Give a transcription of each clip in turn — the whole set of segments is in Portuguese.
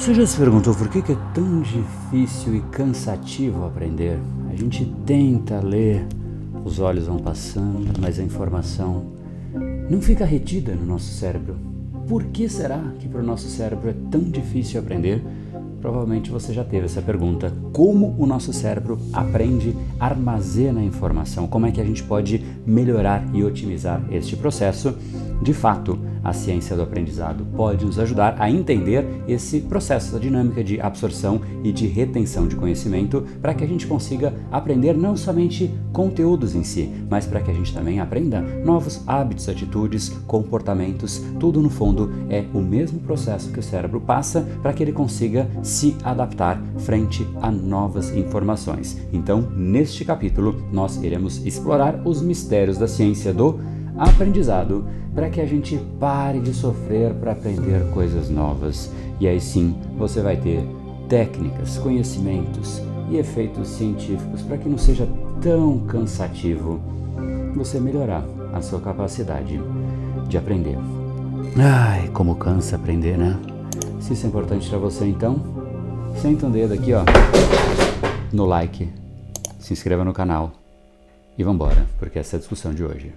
Você já se perguntou por que é tão difícil e cansativo aprender? A gente tenta ler, os olhos vão passando, mas a informação não fica retida no nosso cérebro. Por que será que para o nosso cérebro é tão difícil aprender? Provavelmente você já teve essa pergunta. Como o nosso cérebro aprende, armazena a informação? Como é que a gente pode melhorar e otimizar este processo? De fato, a ciência do aprendizado pode nos ajudar a entender esse processo, essa dinâmica de absorção e de retenção de conhecimento, para que a gente consiga aprender não somente conteúdos em si, mas para que a gente também aprenda novos hábitos, atitudes, comportamentos. Tudo no fundo é o mesmo processo que o cérebro passa para que ele consiga se adaptar frente a novas informações. Então, neste capítulo, nós iremos explorar os mistérios da ciência do aprendizado para que a gente pare de sofrer para aprender coisas novas. E aí sim, você vai ter técnicas, conhecimentos e efeitos científicos para que não seja tão cansativo você melhorar a sua capacidade de aprender. Ai, como cansa aprender, né? Se isso é importante para você, então, senta um dedo aqui, ó, no like, se inscreva no canal e vambora, porque essa é a discussão de hoje.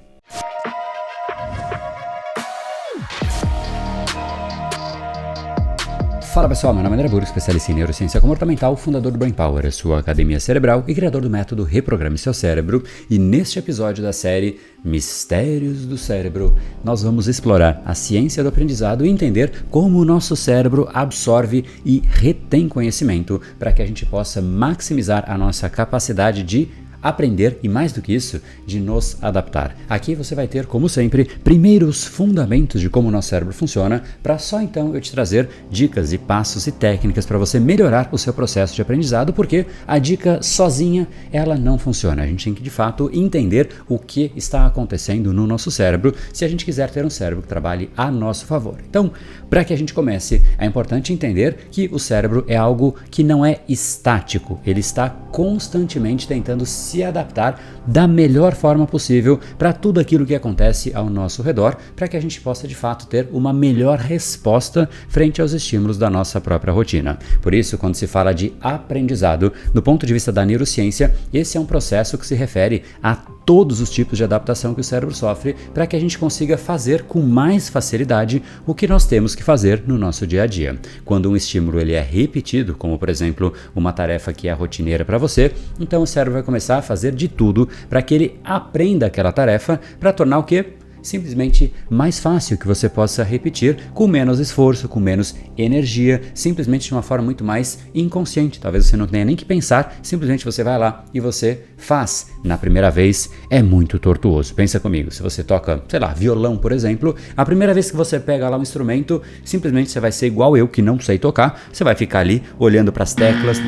Fala pessoal, meu nome é André Burgo, especialista em neurociência comportamental, fundador do Brain Power, a sua academia cerebral e criador do método Reprograme Seu Cérebro. E neste episódio da série Mistérios do Cérebro, nós vamos explorar a ciência do aprendizado e entender como o nosso cérebro absorve e retém conhecimento para que a gente possa maximizar a nossa capacidade de aprender e, mais do que isso, de nos adaptar. Aqui você vai ter, como sempre, primeiro os fundamentos de como o nosso cérebro funciona, para só então eu te trazer dicas e passos e técnicas para você melhorar o seu processo de aprendizado, porque a dica sozinha, ela não funciona. A gente tem que, de fato, entender o que está acontecendo no nosso cérebro, se a gente quiser ter um cérebro que trabalhe a nosso favor. Então, para que a gente comece, é importante entender que o cérebro é algo que não é estático, ele está constantemente tentando se adaptar da melhor forma possível para tudo aquilo que acontece ao nosso redor, para que a gente possa de fato ter uma melhor resposta frente aos estímulos da nossa própria rotina. Por isso, quando se fala de aprendizado, do ponto de vista da neurociência, esse é um processo que se refere a todos os tipos de adaptação que o cérebro sofre para que a gente consiga fazer com mais facilidade o que nós temos que fazer no nosso dia a dia. Quando um estímulo ele é repetido, como por exemplo uma tarefa que é rotineira para você, então o cérebro vai começar a fazer de tudo para que ele aprenda aquela tarefa para tornar o quê? Simplesmente mais fácil que você possa repetir com menos esforço, com menos energia, simplesmente de uma forma muito mais inconsciente. Talvez você não tenha nem que pensar, simplesmente você vai lá e você faz. Na primeira vez é muito tortuoso. Pensa comigo, se você toca, sei lá, violão, por exemplo, a primeira vez que você pega lá um instrumento, simplesmente você vai ser igual eu que não sei tocar, você vai ficar ali olhando para as teclas.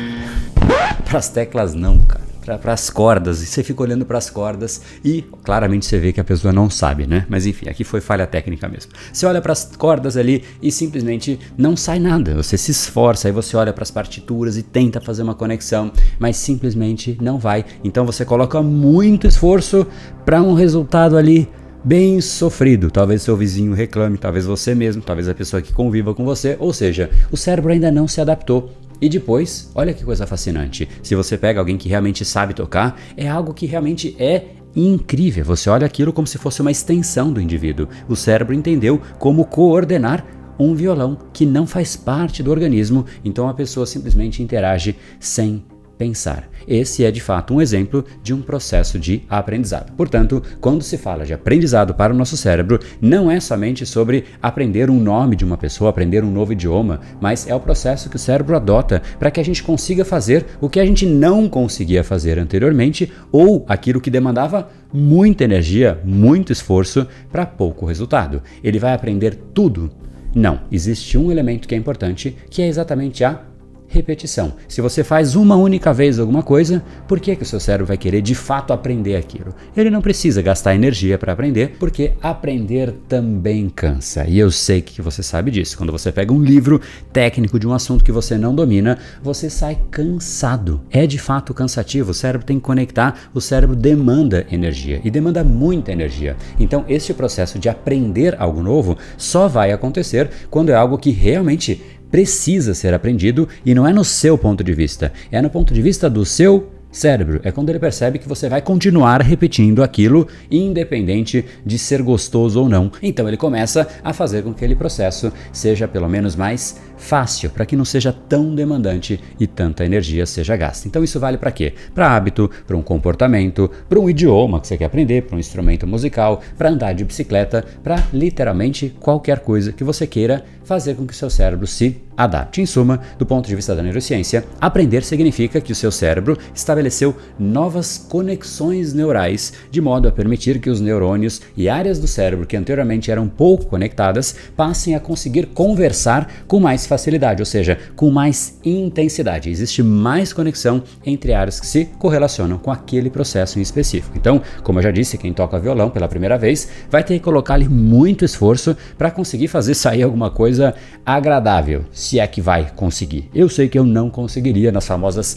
Para as teclas não, cara. Para as cordas, e você fica olhando para as cordas e claramente você vê que a pessoa não sabe, né? Mas enfim, aqui foi falha técnica mesmo. Você olha para as cordas ali e simplesmente não sai nada, você se esforça, aí você olha para as partituras e tenta fazer uma conexão, mas simplesmente não vai. Então você coloca muito esforço para um resultado ali bem sofrido. Talvez seu vizinho reclame, talvez você mesmo, talvez a pessoa que conviva com você, ou seja, o cérebro ainda não se adaptou. E depois, olha que coisa fascinante, se você pega alguém que realmente sabe tocar, é algo que realmente é incrível. Você olha aquilo como se fosse uma extensão do indivíduo. O cérebro entendeu como coordenar um violão que não faz parte do organismo, então a pessoa simplesmente interage sem pensar. Esse é de fato um exemplo de um processo de aprendizado. Portanto, quando se fala de aprendizado para o nosso cérebro, não é somente sobre aprender um nome de uma pessoa, aprender um novo idioma, mas é o processo que o cérebro adota para que a gente consiga fazer o que a gente não conseguia fazer anteriormente ou aquilo que demandava muita energia, muito esforço para pouco resultado. Ele vai aprender tudo? Não, existe um elemento que é importante, que é exatamente a repetição. Se você faz uma única vez alguma coisa, por que o seu cérebro vai querer de fato aprender aquilo? Ele não precisa gastar energia para aprender, porque aprender também cansa. E eu sei que você sabe disso. Quando você pega um livro técnico de um assunto que você não domina, você sai cansado. É de fato cansativo. O cérebro tem que conectar, o cérebro demanda energia e demanda muita energia. Então, este processo de aprender algo novo só vai acontecer quando é algo que realmente precisa ser aprendido e não é no seu ponto de vista, é no ponto de vista do seu cérebro. É quando ele percebe que você vai continuar repetindo aquilo, independente de ser gostoso ou não. Então ele começa a fazer com que aquele processo seja pelo menos mais fácil, para que não seja tão demandante e tanta energia seja gasta. Então isso vale para quê? Para hábito, para um comportamento, para um idioma que você quer aprender, para um instrumento musical, para andar de bicicleta, para literalmente qualquer coisa que você queira fazer com que o seu cérebro se adapte. Em suma, do ponto de vista da neurociência, aprender significa que o seu cérebro estabeleceu novas conexões neurais, de modo a permitir que os neurônios e áreas do cérebro que anteriormente eram pouco conectadas passem a conseguir conversar com mais facilidade, ou seja, com mais intensidade. Existe mais conexão entre áreas que se correlacionam com aquele processo em específico. Então, como eu já disse, quem toca violão pela primeira vez vai ter que colocar ali muito esforço para conseguir fazer sair alguma coisa agradável, se é que vai conseguir. Eu sei que eu não conseguiria nas famosas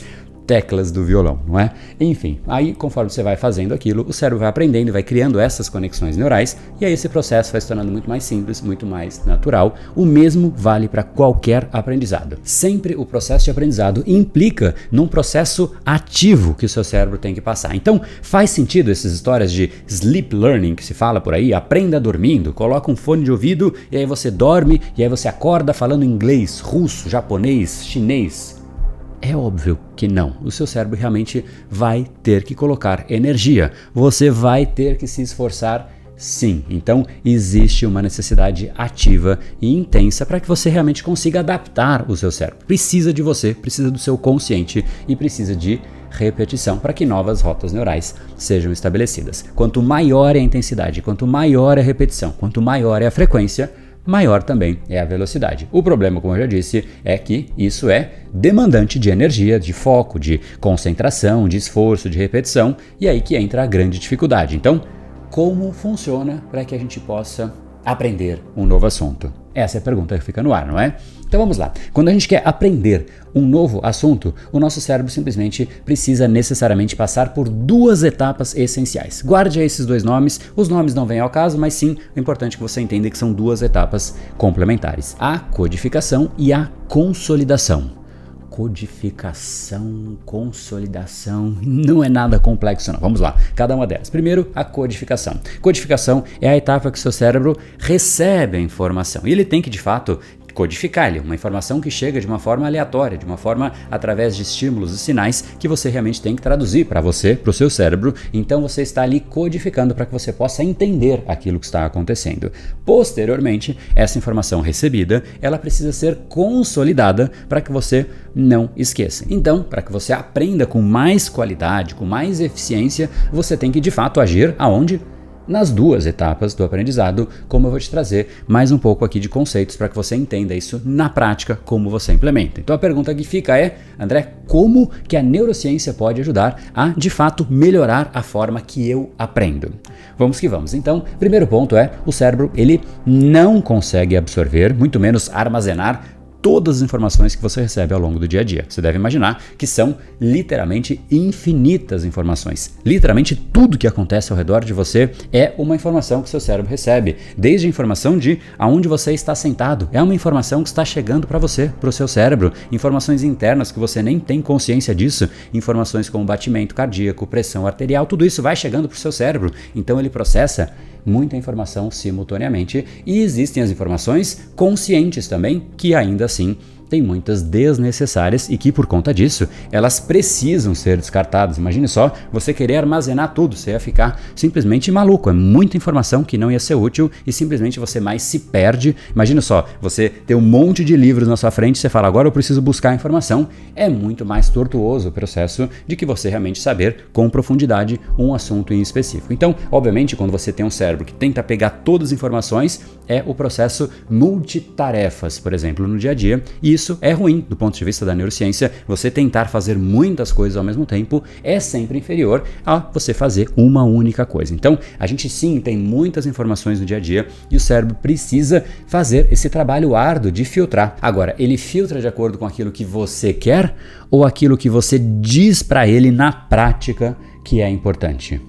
teclas do violão, não é? Enfim, aí conforme você vai fazendo aquilo, o cérebro vai aprendendo e vai criando essas conexões neurais, e aí esse processo vai se tornando muito mais simples, muito mais natural. O mesmo vale para qualquer aprendizado. Sempre o processo de aprendizado implica num processo ativo que o seu cérebro tem que passar. Então, faz sentido essas histórias de sleep learning que se fala por aí, aprenda dormindo, coloca um fone de ouvido e aí você dorme e aí você acorda falando inglês, russo, japonês, chinês. É óbvio que não. O seu cérebro realmente vai ter que colocar energia. Você vai ter que se esforçar, sim. Então, existe uma necessidade ativa e intensa para que você realmente consiga adaptar o seu cérebro. Precisa de você, precisa do seu consciente e precisa de repetição para que novas rotas neurais sejam estabelecidas. Quanto maior é a intensidade, quanto maior é a repetição, quanto maior é a frequência, maior também é a velocidade. O problema, como eu já disse, é que isso é demandante de energia, de foco, de concentração, de esforço, de repetição, e aí que entra a grande dificuldade. Então, como funciona para que a gente possa aprender um novo assunto? Essa é a pergunta que fica no ar, não é? Então vamos lá. Quando a gente quer aprender um novo assunto, o nosso cérebro simplesmente precisa necessariamente passar por duas etapas essenciais. Guarde esses dois nomes, os nomes não vêm ao caso, mas sim, o importante é que você entenda que são duas etapas complementares: a codificação e a consolidação. Codificação, consolidação, não é nada complexo não. Vamos lá, cada uma delas. Primeiro, a codificação. Codificação é a etapa que o seu cérebro recebe a informação e ele tem que, de fato, codificar ele, uma informação que chega de uma forma aleatória, de uma forma através de estímulos e sinais que você realmente tem que traduzir para você, para o seu cérebro. Então você está ali codificando para que você possa entender aquilo que está acontecendo. Posteriormente, essa informação recebida, ela precisa ser consolidada para que você não esqueça. Então, para que você aprenda com mais qualidade, com mais eficiência, você tem que de fato agir aonde? Nas duas etapas do aprendizado, como eu vou te trazer mais um pouco aqui de conceitos para que você entenda isso na prática, como você implementa. Então a pergunta que fica é, André, como que a neurociência pode ajudar a, de fato, melhorar a forma que eu aprendo? Vamos que vamos. Então, primeiro ponto é, o cérebro, ele não consegue absorver, muito menos armazenar, todas as informações que você recebe ao longo do dia a dia. Você deve imaginar que são literalmente infinitas informações. Literalmente tudo que acontece ao redor de você é uma informação que seu cérebro recebe. Desde a informação de aonde você está sentado, é uma informação que está chegando para você, para o seu cérebro. Informações internas que você nem tem consciência disso. Informações como batimento cardíaco, pressão arterial, tudo isso vai chegando para o seu cérebro. Então ele processa muita informação simultaneamente e existem as informações conscientes também, que ainda assim tem muitas desnecessárias e que por conta disso elas precisam ser descartadas. Imagine só você querer armazenar tudo, você ia ficar simplesmente maluco, é muita informação que não ia ser útil e simplesmente você mais se perde. Imagina só, você ter um monte de livros na sua frente e você fala, agora eu preciso buscar a informação. É muito mais tortuoso o processo de que você realmente saber com profundidade um assunto em específico. Então, obviamente, quando você tem um cérebro que tenta pegar todas as informações, é o processo multitarefas, por exemplo, no dia a dia, e isso é ruim do ponto de vista da neurociência. Você tentar fazer muitas coisas ao mesmo tempo é sempre inferior a você fazer uma única coisa. Então, a gente sim tem muitas informações no dia a dia e o cérebro precisa fazer esse trabalho árduo de filtrar. Agora, ele filtra de acordo com aquilo que você quer ou aquilo que você diz para ele na prática que é importante?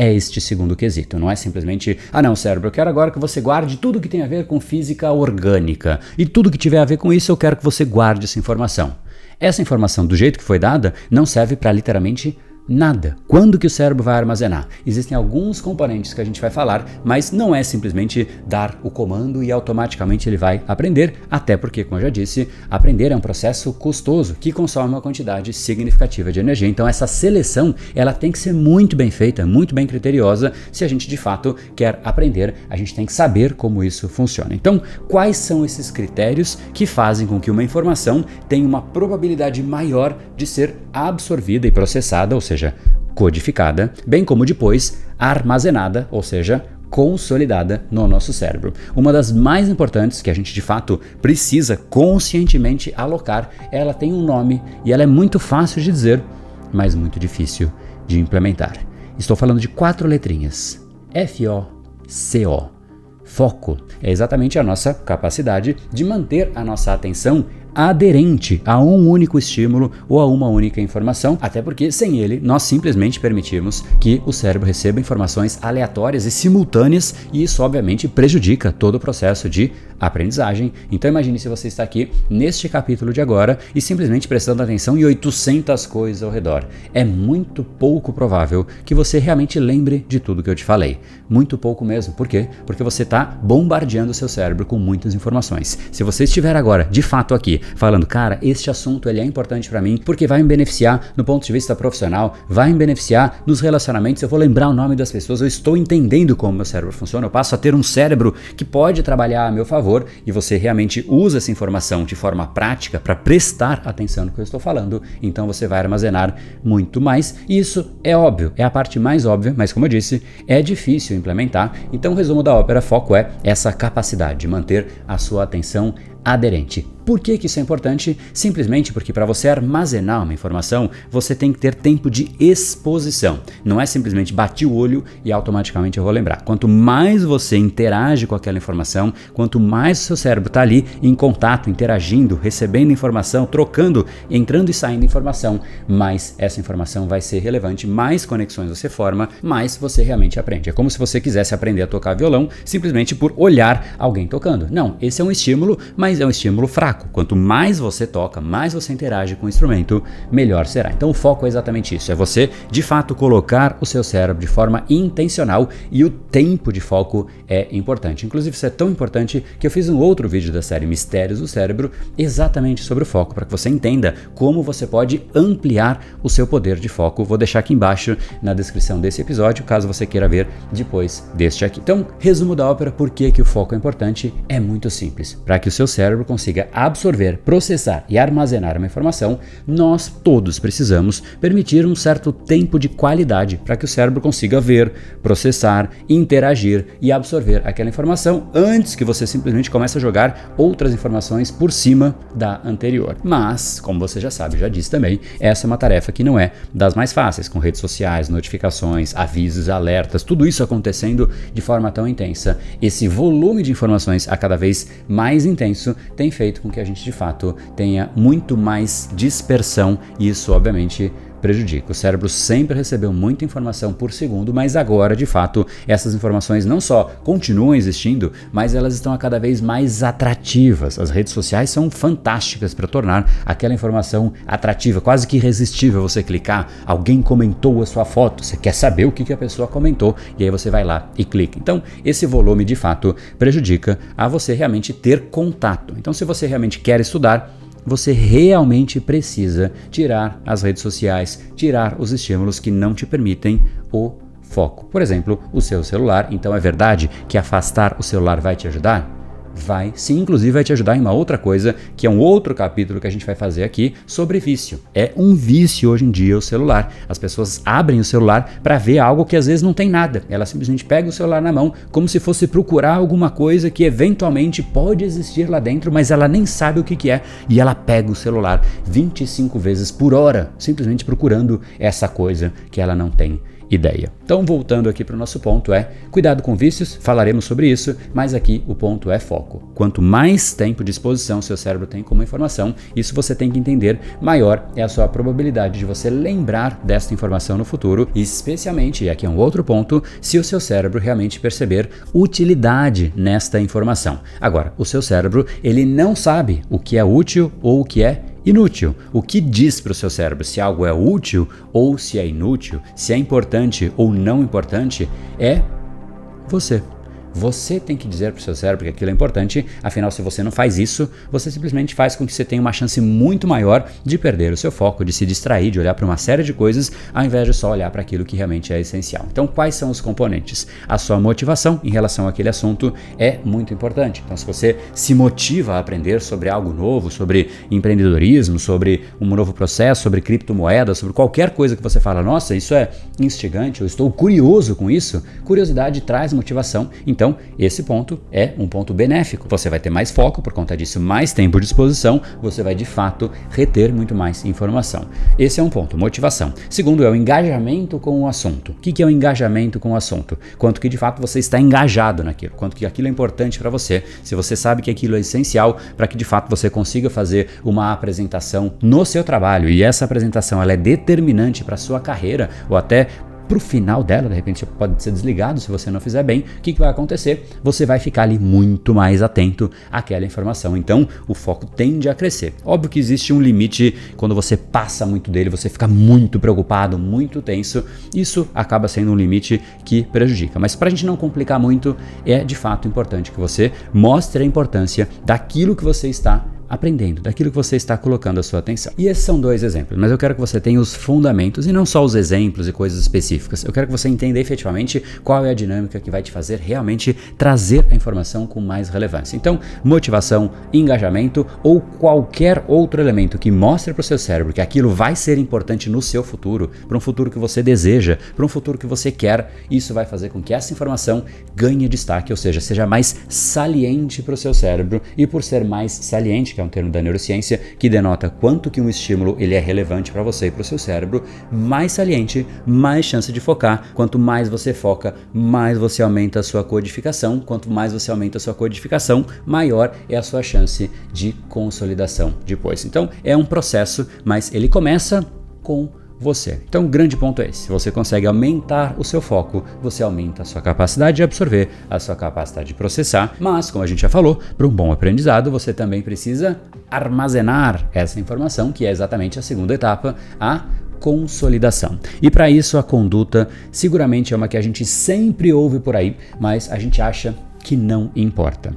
é este segundo quesito. Não é simplesmente, não, cérebro, eu quero agora que você guarde tudo que tem a ver com física orgânica. E tudo que tiver a ver com isso, eu quero que você guarde essa informação. Essa informação, do jeito que foi dada, não serve para literalmente nada. Quando que o cérebro vai armazenar? Existem alguns componentes que a gente vai falar, mas não é simplesmente dar o comando e automaticamente ele vai aprender, até porque, como eu já disse, aprender é um processo custoso que consome uma quantidade significativa de energia. Então essa seleção, ela tem que ser muito bem feita, muito bem criteriosa. Se a gente de fato quer aprender, a gente tem que saber como isso funciona. Então, quais são esses critérios que fazem com que uma informação tenha uma probabilidade maior de ser absorvida e processada, ou seja, codificada, bem como depois armazenada, ou seja, consolidada no nosso cérebro. Uma das mais importantes que a gente de fato precisa conscientemente alocar, ela tem um nome e ela é muito fácil de dizer, mas muito difícil de implementar. Estou falando de 4 letrinhas: F-O-C-O. Foco é exatamente a nossa capacidade de manter a nossa atenção aderente a um único estímulo ou a uma única informação, até porque sem ele nós simplesmente permitimos que o cérebro receba informações aleatórias e simultâneas, e isso obviamente prejudica todo o processo de aprendizagem. Então imagine se você está aqui neste capítulo de agora e simplesmente prestando atenção em 800 coisas ao redor. É muito pouco provável que você realmente lembre de tudo que eu te falei. Muito pouco mesmo. Por quê? Porque você está bombardeando o seu cérebro com muitas informações. Se você estiver agora, de fato aqui, falando, cara, este assunto ele é importante para mim porque vai me beneficiar no ponto de vista profissional, vai me beneficiar nos relacionamentos, eu vou lembrar o nome das pessoas, eu estou entendendo como meu cérebro funciona, eu passo a ter um cérebro que pode trabalhar a meu favor, e você realmente usa essa informação de forma prática para prestar atenção no que eu estou falando, então você vai armazenar muito mais. E isso é óbvio, é a parte mais óbvia, mas como eu disse, é difícil implementar. Então o resumo da ópera foco é essa capacidade de manter a sua atenção aderente. Por que isso é importante? Simplesmente porque para você armazenar uma informação, você tem que ter tempo de exposição. Não é simplesmente bati o olho e automaticamente eu vou lembrar. Quanto mais você interage com aquela informação, quanto mais o seu cérebro está ali em contato, interagindo, recebendo informação, trocando, entrando e saindo informação, mais essa informação vai ser relevante, mais conexões você forma, mais você realmente aprende. É como se você quisesse aprender a tocar violão simplesmente por olhar alguém tocando. Não, esse é um estímulo, mas é um estímulo fraco. Quanto mais você toca, mais você interage com o instrumento, melhor será. Então o foco é exatamente isso, é você de fato colocar o seu cérebro de forma intencional, e o tempo de foco é importante. Inclusive isso é tão importante que eu fiz um outro vídeo da série Mistérios do Cérebro exatamente sobre o foco, para que você entenda como você pode ampliar o seu poder de foco. Vou deixar aqui embaixo na descrição desse episódio, caso você queira ver depois deste aqui. Então, resumo da ópera, por que o foco é importante? É muito simples. Para que o seu cérebro consiga absorver, processar e armazenar uma informação, nós todos precisamos permitir um certo tempo de qualidade para que o cérebro consiga ver, processar, interagir e absorver aquela informação antes que você simplesmente comece a jogar outras informações por cima da anterior. Mas, como você já sabe, já disse também, essa é uma tarefa que não é das mais fáceis, com redes sociais, notificações, avisos, alertas, tudo isso acontecendo de forma tão intensa. Esse volume de informações a cada vez mais intenso tem feito com que a gente de fato tenha muito mais dispersão, e isso obviamente prejudica. O cérebro sempre recebeu muita informação por segundo, mas agora de fato essas informações não só continuam existindo, mas elas estão a cada vez mais atrativas. As redes sociais são fantásticas para tornar aquela informação atrativa, quase que irresistível. Você clicar, alguém comentou a sua foto, você quer saber o que a pessoa comentou, e aí você vai lá e clica. Então esse volume de fato prejudica a você realmente ter contato. Então se você realmente quer estudar, você realmente precisa tirar as redes sociais, tirar os estímulos que não te permitem o foco. Por exemplo, o seu celular. Então é verdade que afastar o celular vai te ajudar? Vai sim, inclusive vai te ajudar em uma outra coisa, que é um outro capítulo que a gente vai fazer aqui sobre vício. É um vício hoje em dia o celular. As pessoas abrem o celular para ver algo que às vezes não tem nada. Ela simplesmente pega o celular na mão como se fosse procurar alguma coisa que eventualmente pode existir lá dentro, mas ela nem sabe o que é, e ela pega o celular 25 vezes por hora, simplesmente procurando essa coisa que ela não tem ideia. Então, voltando aqui para o nosso ponto cuidado com vícios, falaremos sobre isso, mas aqui o ponto é foco. Quanto mais tempo de exposição seu cérebro tem como informação, isso você tem que entender, maior é a sua probabilidade de você lembrar desta informação no futuro, especialmente, e aqui é um outro ponto, se o seu cérebro realmente perceber utilidade nesta informação. Agora, o seu cérebro, ele não sabe o que é útil ou o que é inútil. O que diz para o seu cérebro se algo é útil ou se é inútil, se é importante ou não importante, é você. Você tem que dizer para o seu cérebro que aquilo é importante, afinal, se você não faz isso, você simplesmente faz com que você tenha uma chance muito maior de perder o seu foco, de se distrair, de olhar para uma série de coisas, ao invés de só olhar para aquilo que realmente é essencial. Então, quais são os componentes? A sua motivação em relação àquele assunto é muito importante. Então, se você se motiva a aprender sobre algo novo, sobre empreendedorismo, sobre um novo processo, sobre criptomoedas, sobre qualquer coisa que você fala, nossa, isso é instigante, eu estou curioso com isso, curiosidade traz motivação. Então, esse ponto é um ponto benéfico. Você vai ter mais foco, por conta disso, mais tempo de exposição, você vai de fato reter muito mais informação. Esse é um ponto, motivação. Segundo é o engajamento com o assunto. O que é o engajamento com o assunto? Quanto que de fato você está engajado naquilo, quanto que aquilo é importante para você, se você sabe que aquilo é essencial para que de fato você consiga fazer uma apresentação no seu trabalho e essa apresentação ela é determinante para a sua carreira ou até para o final dela, de repente você pode ser desligado se você não fizer bem, o que vai acontecer? Você vai ficar ali muito mais atento àquela informação, então o foco tende a crescer. Óbvio que existe um limite, quando você passa muito dele, você fica muito preocupado, muito tenso, isso acaba sendo um limite que prejudica, mas para a gente não complicar muito, é de fato importante que você mostre a importância daquilo que você está aprendendo, daquilo que você está colocando a sua atenção. E esses são dois exemplos, mas eu quero que você tenha os fundamentos e não só os exemplos e coisas específicas. Eu quero que você entenda efetivamente qual é a dinâmica que vai te fazer realmente trazer a informação com mais relevância. Então, motivação, engajamento ou qualquer outro elemento que mostre para o seu cérebro que aquilo vai ser importante no seu futuro, para um futuro que você deseja, para um futuro que você quer, isso vai fazer com que essa informação ganhe destaque, ou seja mais saliente para o seu cérebro, e por ser mais saliente, que é um termo da neurociência que denota quanto que um estímulo ele é relevante para você e para o seu cérebro, mais saliente, mais chance de focar. Quanto mais você foca, mais você aumenta a sua codificação. Quanto mais você aumenta a sua codificação, maior é a sua chance de consolidação depois. Então é um processo, mas ele começa com você. Então o grande ponto é esse: se você consegue aumentar o seu foco, você aumenta a sua capacidade de absorver, a sua capacidade de processar, mas como a gente já falou, para um bom aprendizado você também precisa armazenar essa informação, que é exatamente a segunda etapa, a consolidação. E para isso a conduta seguramente é uma que a gente sempre ouve por aí, mas a gente acha que não importa.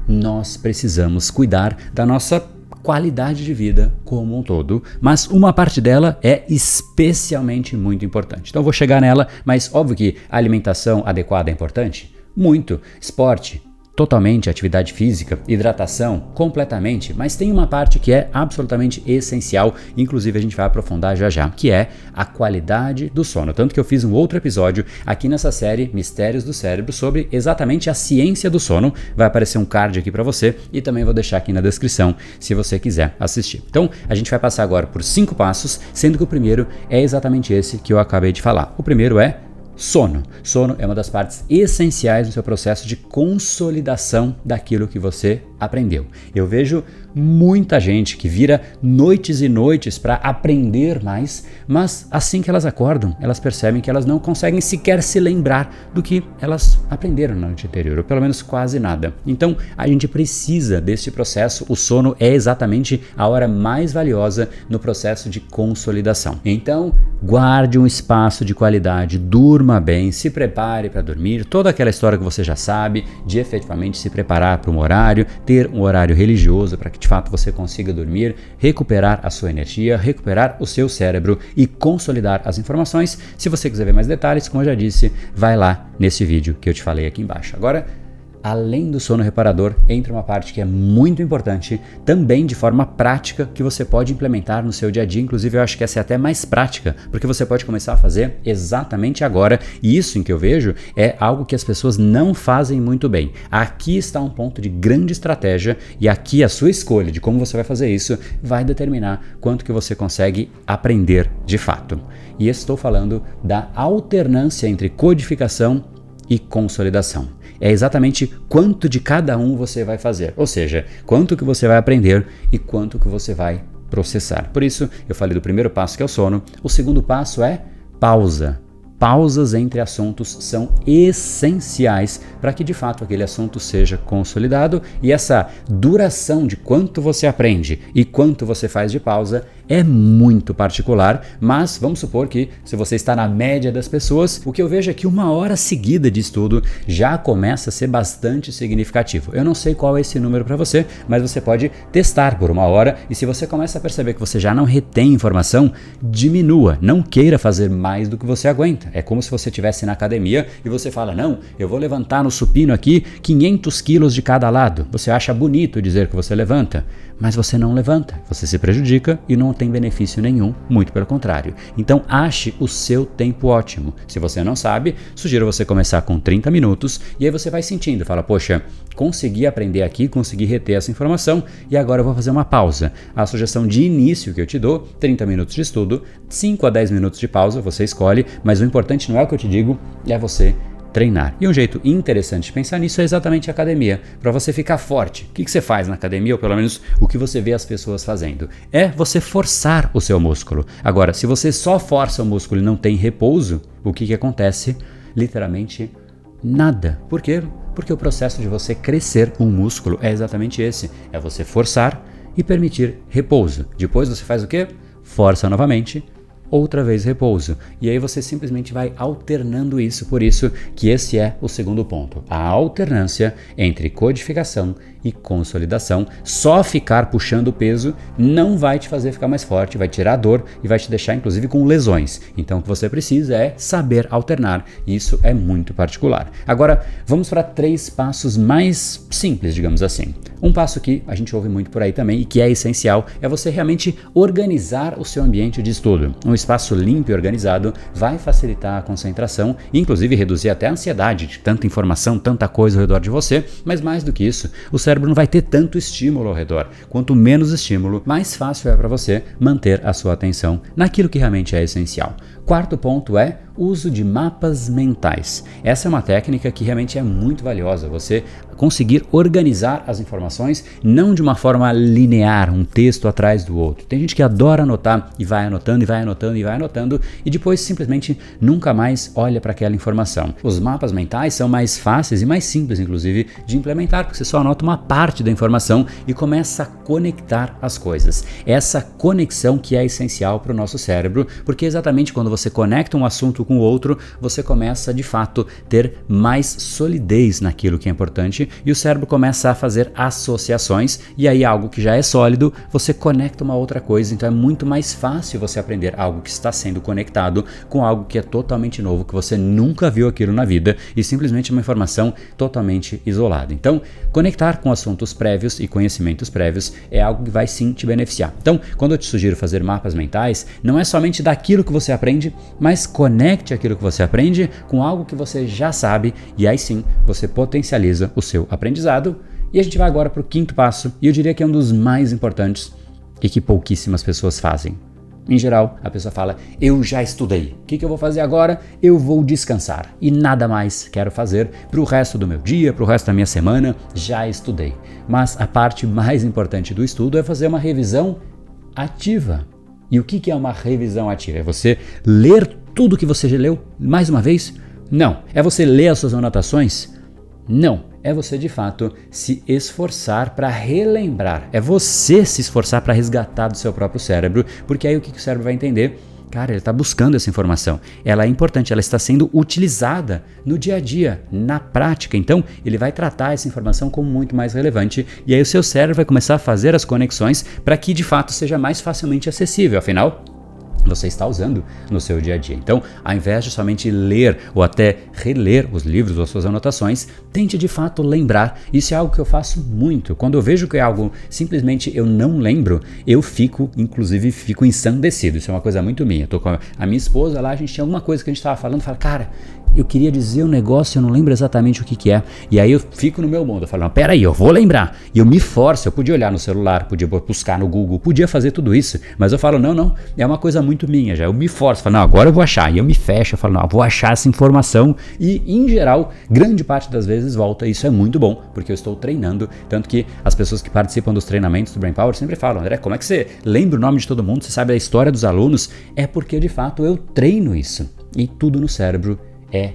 Nós precisamos cuidar da nossa qualidade de vida como um todo, mas uma parte dela é especialmente muito importante. Então eu vou chegar nela, mas óbvio que a alimentação adequada é importante? Muito. Esporte, totalmente, atividade física, hidratação, completamente, mas tem uma parte que é absolutamente essencial, inclusive a gente vai aprofundar já, que é a qualidade do sono. Tanto que eu fiz um outro episódio aqui nessa série Mistérios do Cérebro sobre exatamente a ciência do sono, vai aparecer um card aqui para você e também vou deixar aqui na descrição se você quiser assistir. Então a gente vai passar agora por 5 passos, sendo que o primeiro é exatamente esse que eu acabei de falar. O primeiro é sono. Sono é uma das partes essenciais no seu processo de consolidação daquilo que você aprendeu. Eu vejo muita gente que vira noites e noites para aprender mais, mas assim que elas acordam, elas percebem que elas não conseguem sequer se lembrar do que elas aprenderam na noite anterior, ou pelo menos quase nada. Então, a gente precisa desse processo. O sono é exatamente a hora mais valiosa no processo de consolidação. Então, guarde um espaço de qualidade, durma bem, se prepare para dormir, toda aquela história que você já sabe, de efetivamente se preparar para um horário, ter um horário religioso para que de fato você consiga dormir, recuperar a sua energia, recuperar o seu cérebro e consolidar as informações. Se você quiser ver mais detalhes, como eu já disse, vai lá nesse vídeo que eu te falei aqui embaixo. Agora, além do sono reparador, entra uma parte que é muito importante, também de forma prática, que você pode implementar no seu dia a dia. Inclusive, eu acho que essa é até mais prática, porque você pode começar a fazer exatamente agora. E isso, em que eu vejo, é algo que as pessoas não fazem muito bem. Aqui está um ponto de grande estratégia, e aqui a sua escolha de como você vai fazer isso vai determinar quanto que você consegue aprender de fato. E estou falando da alternância entre codificação e consolidação. É exatamente quanto de cada um você vai fazer, ou seja, quanto que você vai aprender e quanto que você vai processar. Por isso, eu falei do primeiro passo, que é o sono. O segundo passo é pausa. Pausas entre assuntos são essenciais para que de fato aquele assunto seja consolidado, e essa duração de quanto você aprende e quanto você faz de pausa é muito particular, mas vamos supor que se você está na média das pessoas, o que eu vejo é que 1 hora seguida de estudo já começa a ser bastante significativo. Eu não sei qual é esse número para você, mas você pode testar por 1 hora, e se você começa a perceber que você já não retém informação, diminua, não queira fazer mais do que você aguenta. É como se você estivesse na academia e você fala, não, eu vou levantar no supino aqui 500 quilos de cada lado. Você acha bonito dizer que você levanta, mas você não levanta, você se prejudica e não tem benefício nenhum, muito pelo contrário. Então ache o seu tempo ótimo. Se você não sabe, sugiro você começar com 30 minutos e aí você vai sentindo, fala, poxa, consegui aprender aqui, consegui reter essa informação e agora eu vou fazer uma pausa. A sugestão de início que eu te dou, 30 minutos de estudo, 5 a 10 minutos de pausa, você escolhe, mas o importante não é o que eu te digo, é você treinar. E um jeito interessante de pensar nisso é exatamente a academia. Para você ficar forte, o que você faz na academia, ou pelo menos o que você vê as pessoas fazendo? É você forçar o seu músculo. Agora, se você só força o músculo e não tem repouso, o que acontece? Literalmente nada. Por quê? Porque o processo de você crescer um músculo é exatamente esse. É você forçar e permitir repouso. Depois você faz o quê? Força novamente, outra vez repouso. E aí você simplesmente vai alternando isso. Por isso que esse é o segundo ponto. A alternância entre codificação e consolidação. Só ficar puxando o peso não vai te fazer ficar mais forte, vai tirar a dor e vai te deixar inclusive com lesões. Então o que você precisa é saber alternar. Isso é muito particular. Agora vamos para 3 passos mais simples, digamos assim. Um passo que a gente ouve muito por aí também e que é essencial é você realmente organizar o seu ambiente de estudo. Um espaço limpo e organizado vai facilitar a concentração e inclusive reduzir até a ansiedade de tanta informação, tanta coisa ao redor de você, mas mais do que isso, o cérebro não vai ter tanto estímulo ao redor. Quanto menos estímulo, mais fácil é para você manter a sua atenção naquilo que realmente é essencial. Quarto ponto é o uso de mapas mentais. Essa é uma técnica que realmente é muito valiosa, você conseguir organizar as informações não de uma forma linear, um texto atrás do outro. Tem gente que adora anotar e vai anotando e vai anotando e vai anotando e depois simplesmente nunca mais olha para aquela informação. Os mapas mentais são mais fáceis e mais simples, inclusive, de implementar, porque você só anota uma parte da informação e começa a conectar as coisas. Essa conexão que é essencial para o nosso cérebro, porque exatamente quando você conecta um assunto com o outro, você começa de fato ter mais solidez naquilo que é importante e o cérebro começa a fazer associações e aí algo que já é sólido, você conecta uma outra coisa, então é muito mais fácil você aprender algo que está sendo conectado com algo que é totalmente novo, que você nunca viu aquilo na vida e simplesmente uma informação totalmente isolada. Então, conectar com assuntos prévios e conhecimentos prévios é algo que vai sim te beneficiar. Então, quando eu te sugiro fazer mapas mentais, não é somente daquilo que você aprende, mas conecte aquilo que você aprende com algo que você já sabe e aí sim você potencializa o seu aprendizado. E a gente vai agora para o quinto passo e eu diria que é um dos mais importantes e que pouquíssimas pessoas fazem. Em geral, a pessoa fala, eu já estudei, o que eu vou fazer agora? Eu vou descansar e nada mais quero fazer para o resto do meu dia, para o resto da minha semana, já estudei. Mas a parte mais importante do estudo é fazer uma revisão ativa. E o que é uma revisão ativa? É você ler tudo que você já leu mais uma vez? Não. É você ler as suas anotações? Não. É você de fato se esforçar para relembrar. É você se esforçar para resgatar do seu próprio cérebro, porque aí o que o cérebro vai entender? Cara, ele está buscando essa informação. Ela é importante, ela está sendo utilizada no dia a dia, na prática. Então, ele vai tratar essa informação como muito mais relevante e aí o seu cérebro vai começar a fazer as conexões para que de fato seja mais facilmente acessível. Afinal, você está usando no seu dia a dia. Então, ao invés de somente ler ou até reler os livros ou suas anotações, tente de fato lembrar. Isso é algo que eu faço muito. Quando eu vejo que é algo simplesmente eu não lembro, eu fico ensandecido. Isso é uma coisa muito minha. Tô com a minha esposa lá, a gente tinha alguma coisa que a gente estava falando, fala, cara, eu queria dizer um negócio, eu não lembro exatamente o que é. E aí eu fico no meu mundo, eu falo, não, peraí, eu vou lembrar. E eu me forço, eu podia olhar no celular, podia buscar no Google, podia fazer tudo isso. Mas eu falo, não, é uma coisa muito minha já. Eu me forço, falo, não, agora eu vou achar. E eu me fecho, eu falo, não, eu vou achar essa informação. E, em geral, grande parte das vezes volta. Isso é muito bom, porque eu estou treinando. Tanto que as pessoas que participam dos treinamentos do Brain Power sempre falam, André, como é que você lembra o nome de todo mundo? Você sabe a história dos alunos? É porque, de fato, eu treino isso. E tudo no cérebro é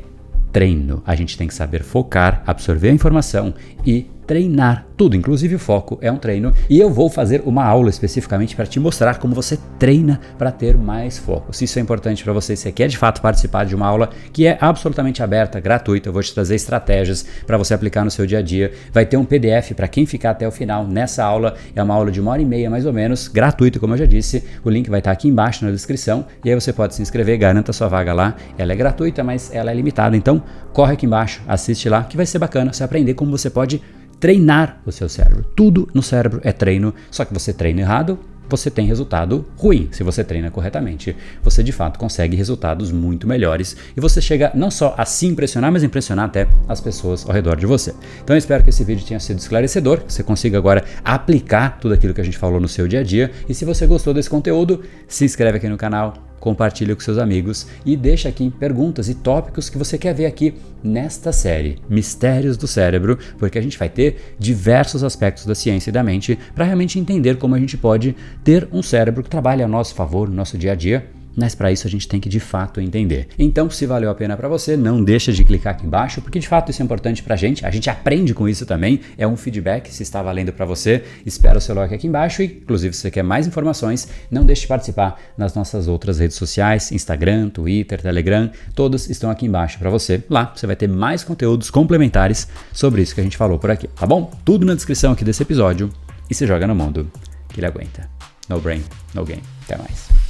treino. A gente tem que saber focar, absorver a informação e treinar tudo, inclusive o foco é um treino, e eu vou fazer uma aula especificamente para te mostrar como você treina para ter mais foco. Se isso é importante para você, se você quer de fato participar de uma aula que é absolutamente aberta, gratuita, eu vou te trazer estratégias para você aplicar no seu dia a dia. Vai ter um PDF para quem ficar até o final nessa aula, é uma aula de 1h30 mais ou menos, gratuita, como eu já disse. O link vai estar aqui embaixo na descrição e aí você pode se inscrever, garanta sua vaga lá. Ela é gratuita, mas ela é limitada, então corre aqui embaixo, assiste lá que vai ser bacana você aprender como você pode treinar o seu cérebro. Tudo no cérebro é treino, só que você treina errado, você tem resultado ruim. Se você treina corretamente, você de fato consegue resultados muito melhores e você chega não só a se impressionar, mas impressionar até as pessoas ao redor de você. Então eu espero que esse vídeo tenha sido esclarecedor, que você consiga agora aplicar tudo aquilo que a gente falou no seu dia a dia. E se você gostou desse conteúdo, se inscreve aqui no canal, compartilhe com seus amigos e deixa aqui perguntas e tópicos que você quer ver aqui nesta série Mistérios do Cérebro, porque a gente vai ter diversos aspectos da ciência e da mente para realmente entender como a gente pode ter um cérebro que trabalhe a nosso favor no nosso dia a dia. Mas para isso a gente tem que de fato entender. Então, se valeu a pena para você, não deixa de clicar aqui embaixo, porque de fato isso é importante para a gente aprende com isso também, é um feedback, se está valendo para você, espera o seu like aqui embaixo e, inclusive, se você quer mais informações, não deixe de participar nas nossas outras redes sociais, Instagram, Twitter, Telegram, todas estão aqui embaixo para você. Lá você vai ter mais conteúdos complementares sobre isso que a gente falou por aqui, tá bom? Tudo na descrição aqui desse episódio e se joga no mundo que ele aguenta. No brain, no game. Até mais.